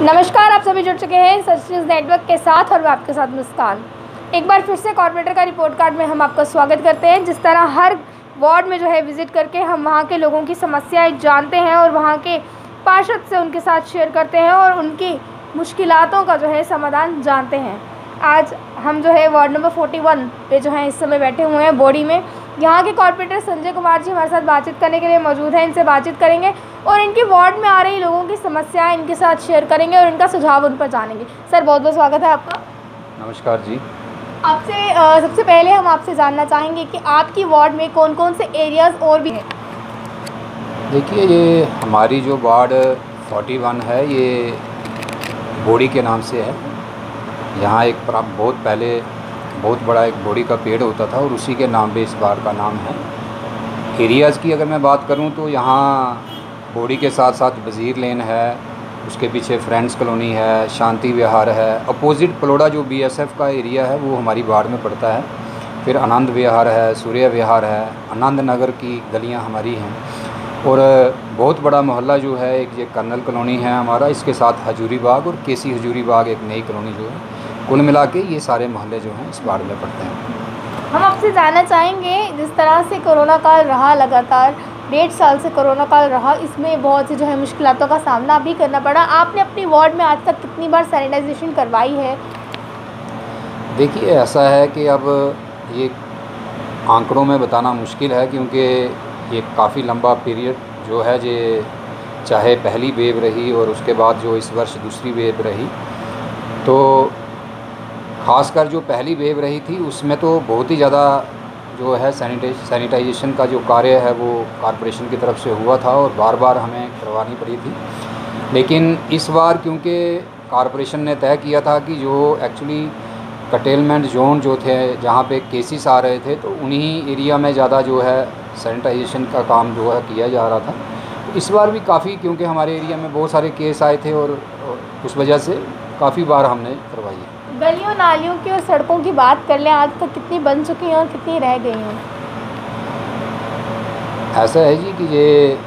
नमस्कार, आप सभी जुड़ चुके हैं सच न्यूज़ नेटवर्क के साथ और मैं आपके साथ मुस्कान। एक बार फिर से कॉर्पोरेटर का रिपोर्ट कार्ड में हम आपका स्वागत करते हैं। जिस तरह हर वार्ड में विज़िट करके हम वहां के लोगों की समस्याएं जानते हैं और वहां के पार्षद से उनके साथ शेयर करते हैं और उनकी मुश्किलातों का समाधान जानते हैं। आज हम वार्ड नंबर 41 पे इस समय बैठे हुए हैं बोडी में। यहाँ के कॉर्पोरेटर संजय कुमार जी हमारे साथ बातचीत करने के लिए मौजूद हैं। इनसे बातचीत करेंगे और इनके वार्ड में आ रही लोगों की समस्याएं इनके साथ शेयर करेंगे और इनका सुझाव उन पर जानेंगे। सर, बहुत बहुत स्वागत है आपका। नमस्कार जी। आपसे सबसे पहले हम आपसे जानना चाहेंगे कि आपकी वार्ड में कौन कौन से एरियाज़ और भी हैं। देखिए, ये हमारी जो वार्ड 41 है, ये बोडी के नाम से है। यहाँ एक बहुत पहले बहुत बड़ा एक बोडी का पेड़ होता था और उसी के नाम पे इस वार्ड का नाम है। एरियाज़ की अगर मैं बात करूँ तो यहाँ बोडी के साथ साथ वज़ीर लेन है, उसके पीछे फ्रेंड्स कॉलोनी है, शांति विहार है, अपोजिट पलोड़ा जो बीएसएफ का एरिया है वो हमारी वार्ड में पड़ता है। फिर आनंद विहार है, सूर्य विहार है, आनंद नगर की गलियाँ हमारी हैं और बहुत बड़ा मोहल्ला जो है एक ये कर्नल कॉलोनी है हमारा, इसके साथ हजूरी बाग और केसी हजूरी बाग एक नई कॉलोनी जो है। कुल मिला के ये सारे मोहल्ले जो हैं इस वार्ड में पड़ते हैं। हम आपसे जानना चाहेंगे, जिस तरह से कोरोना काल रहा, लगातार 1.5 साल से कोरोना काल रहा, इसमें बहुत सी मुश्किलातों का सामना भी करना पड़ा। आपने अपनी वार्ड में आज तक कितनी बार सैनिटाइजेशन करवाई है? देखिए, ऐसा है कि अब ये आंकड़ों में बताना मुश्किल है क्योंकि ये काफ़ी लंबा पीरियड जो है, ये चाहे पहली वेव रही और उसके बाद जो इस वर्ष दूसरी वेव रही, तो ख़ासकर जो पहली वेव रही थी उसमें तो बहुत ही ज़्यादा जो है सैनिटाइजेशन का जो कार्य है वो कॉरपोरेशन की तरफ से हुआ था और बार बार हमें करवानी पड़ी थी। लेकिन इस बार क्योंकि कॉरपोरेशन ने तय किया था कि जो एक्चुअली कंटेनमेंट जोन जो थे जहाँ पे केसेस आ रहे थे, तो उन्हीं एरिया में ज़्यादा जो है सैनिटाइजेशन का काम जो है किया जा रहा था। तो इस बार भी काफ़ी, क्योंकि हमारे एरिया में बहुत सारे केस आए थे और उस वजह से काफ़ी बार हमने करवाई है। गलियों, नालियों की और सड़कों की बात कर लें, आज तक कितनी बन चुकी हैं और कितनी रह गई हैं? ऐसा है जी कि ये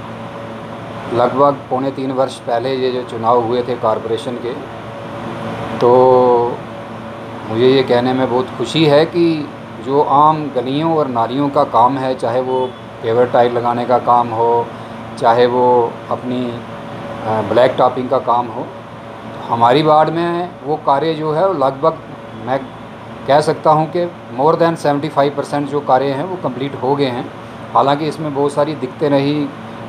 लगभग 3.25 वर्ष पहले ये जो चुनाव हुए थे कॉरपोरेशन के, तो मुझे ये कहने में बहुत खुशी है कि जो आम गलियों और नालियों का काम है, चाहे वो पेवर टाइल लगाने का काम हो, चाहे वो अपनी ब्लैक टॉपिंग का काम हो, हमारी वार्ड में वो कार्य जो है लगभग मैं कह सकता हूँ कि मोर देन 75% जो कार्य हैं वो कंप्लीट हो गए हैं। हालांकि इसमें बहुत सारी दिक्कतें रही,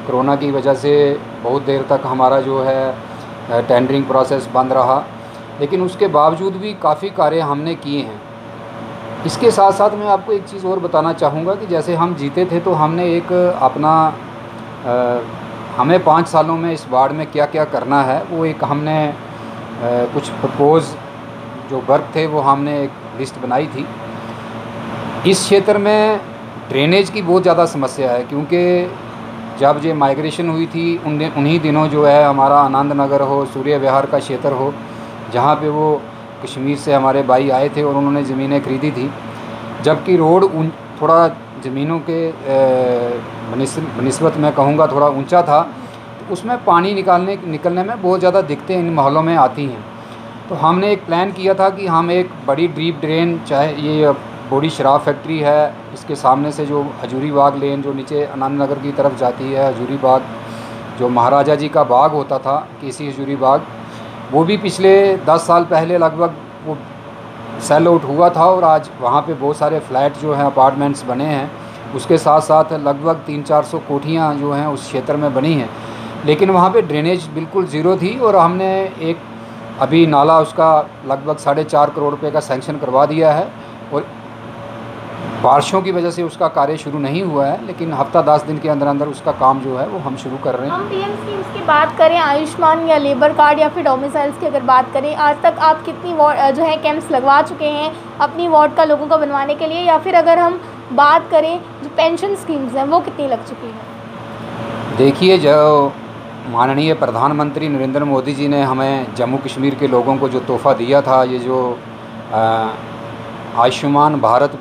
कोरोना की वजह से बहुत देर तक हमारा जो है टेंडरिंग प्रोसेस बंद रहा, लेकिन उसके बावजूद भी काफ़ी कार्य हमने किए हैं। इसके साथ साथ मैं आपको एक चीज़ और बताना चाहूँगा कि जैसे हम जीते थे तो हमने एक अपना हमें 5 सालों में इस वार्ड में क्या क्या करना है वो एक हमने कुछ प्रपोज जो वर्क थे वो हमने एक लिस्ट बनाई थी। इस क्षेत्र में ड्रेनेज की बहुत ज़्यादा समस्या है क्योंकि जब ये माइग्रेशन हुई थी उन्हीं दिनों जो है हमारा आनंद नगर हो, सूर्य विहार का क्षेत्र हो, जहाँ पे वो कश्मीर से हमारे भाई आए थे और उन्होंने ज़मीनें खरीदी थी, जबकि रोड थोड़ा ज़मीनों के बनिस्बत मैं कहूँगा थोड़ा ऊंचा था, तो उसमें पानी निकलने में बहुत ज़्यादा दिक्कतें इन मोहल्लों में आती हैं। तो हमने एक प्लान किया था कि हम एक बड़ी डीप ड्रेन, चाहे ये बोडी शराब फैक्ट्री है, इसके सामने से जो हजूरी बाग लेन जो नीचे आनंद नगर की तरफ जाती है, हजूरी बाग जो महाराजा जी का बाग होता था, केसी हजूरी बाग, वो भी पिछले 10 साल पहले लगभग वो सेल आउट हुआ था और आज वहाँ पे बहुत सारे फ्लैट जो हैं, अपार्टमेंट्स बने हैं। उसके साथ साथ लगभग 300-400 कोठियाँ जो हैं उस क्षेत्र में बनी हैं, लेकिन वहाँ पे ड्रेनेज बिल्कुल ज़ीरो थी और हमने एक अभी नाला उसका लगभग 4.5 करोड़ रुपए का सैंक्शन करवा दिया है और बारिशों की वजह से उसका कार्य शुरू नहीं हुआ है, लेकिन हफ्ता 10 दिन के अंदर अंदर उसका काम जो है वो हम शुरू कर रहे हैं। हम पीएम स्कीम्स की बात करें, आयुष्मान या लेबर कार्ड या फिर डोमिसाइल्स की अगर बात करें, आज तक आप कितनी कैंप्स लगवा चुके हैं अपनी वार्ड का लोगों को बनवाने के लिए, या फिर अगर हम बात करें जो पेंशन स्कीम्स हैं वो कितनी लग चुकी हैं? देखिए, जो माननीय प्रधानमंत्री नरेंद्र मोदी जी ने हमें जम्मू कश्मीर के लोगों को जो तोहफ़ा दिया था, ये जो आयुष्मान भारत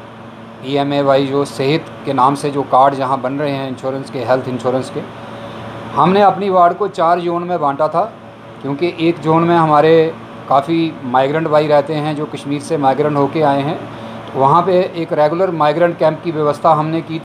PMAY जो सेहत के नाम से जो कार्ड जहाँ बन रहे हैं इंश्योरेंस के, हेल्थ इंश्योरेंस के, हमने अपनी वार्ड को 4 जोन में बांटा था। क्योंकि एक जोन में हमारे काफ़ी माइग्रेंट भाई रहते हैं जो कश्मीर से माइग्रेंट होके आए हैं। तो वहाँ पे एक रेगुलर माइग्रेंट कैंप की व्यवस्था हमने की।